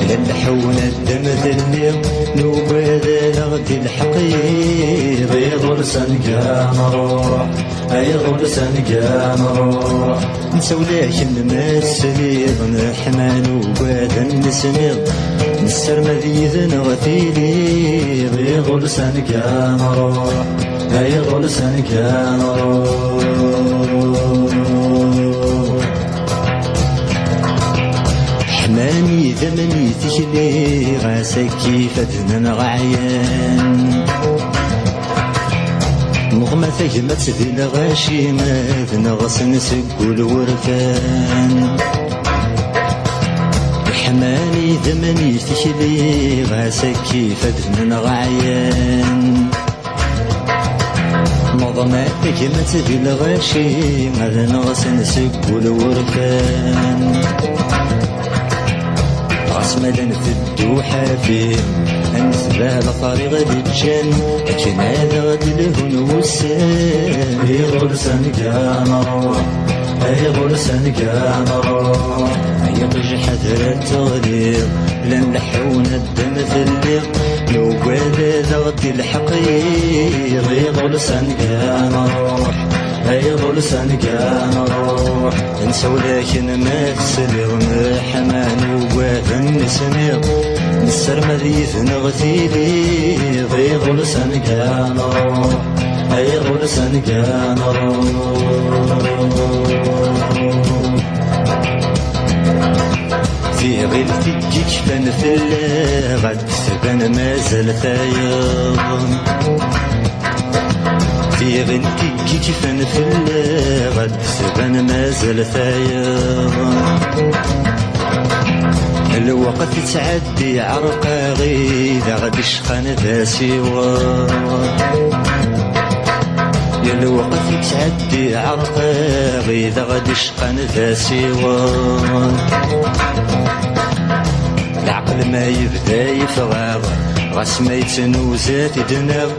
لنحونا الدم ذلي نوباذا غدي الحقيق يضل سنقا نروح يضل سنقا نروح نسولاك نمسليض نحمى نوباذا نسنيض نسر مذيذ نغثيليض يضل سنقا نروح يضل سنقا نروح حماني ذمني تشلي غاسكي فدنا غعيان مغمى ثجمت ذي الغاشي ماذ نغس نسقل ورفان حماني ذمني تشلي غاسكي فدنا غعيان مغمى ثجمت ذي الغاشي ماذ نغس نسقل ورفان مدن في الدوحة فيه أنسبه لطريق الجن لكن هذا غد له وسام يغل سنقا نروح يغل سنقا نروح يطج حذر التغليظ لن لحونا الدم في الليل لو قال ذا غد الحقيق يغل سنقا نروح يغل سنقا نروح نسو لكن ما تسلغ حمان وواذن نسميض نسر مذيث نغثيلي يغل سنقا نروح يغل سنقا نروح في غير تجي كفن في اللغة تبان مازال ثايض في غنتي كيفن في اللغة سبان مازال ثايض الوقت تعدي عرقا غيدا غد شخان ذا سوا يا الوقت تعدي عرقا غيدا غد شخان ذا سوا العقل ما يبدا يفغاض غاس ما يتنوزات دناغ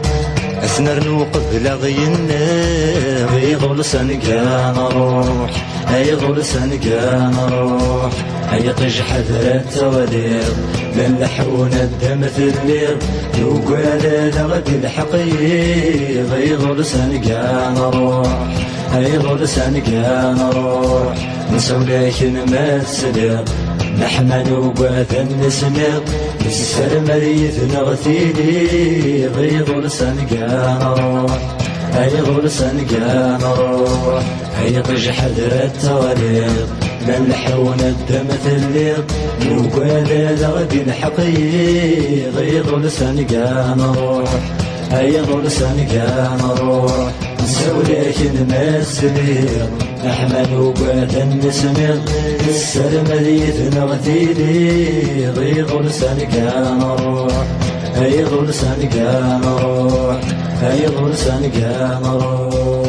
أثنر نوقف لغينا يغل سنقا نروح يغل سنقا نروح يطج حذر التوليض لن لحونا الدم في الليل يوقال لغدي الحقيق يغل سنقا نروح يغل سنقا نروح نسو لكن ما تسليض نحمل وقاثا نسميض نسر مريث نغثيلي يغل سنقا نروح يغل سنقا نروح يطج حذر التواليض لن لحونا الدم في الليل وقال لغدي الحقيق يغل سنقا نروح يغل سنقا نروح نسو لكن ما تسليض نحمل وقاثا نسميض نسر مريث نغثيلي يغل سنقا نروح يغل سنقا نروح يغل سنقا نروح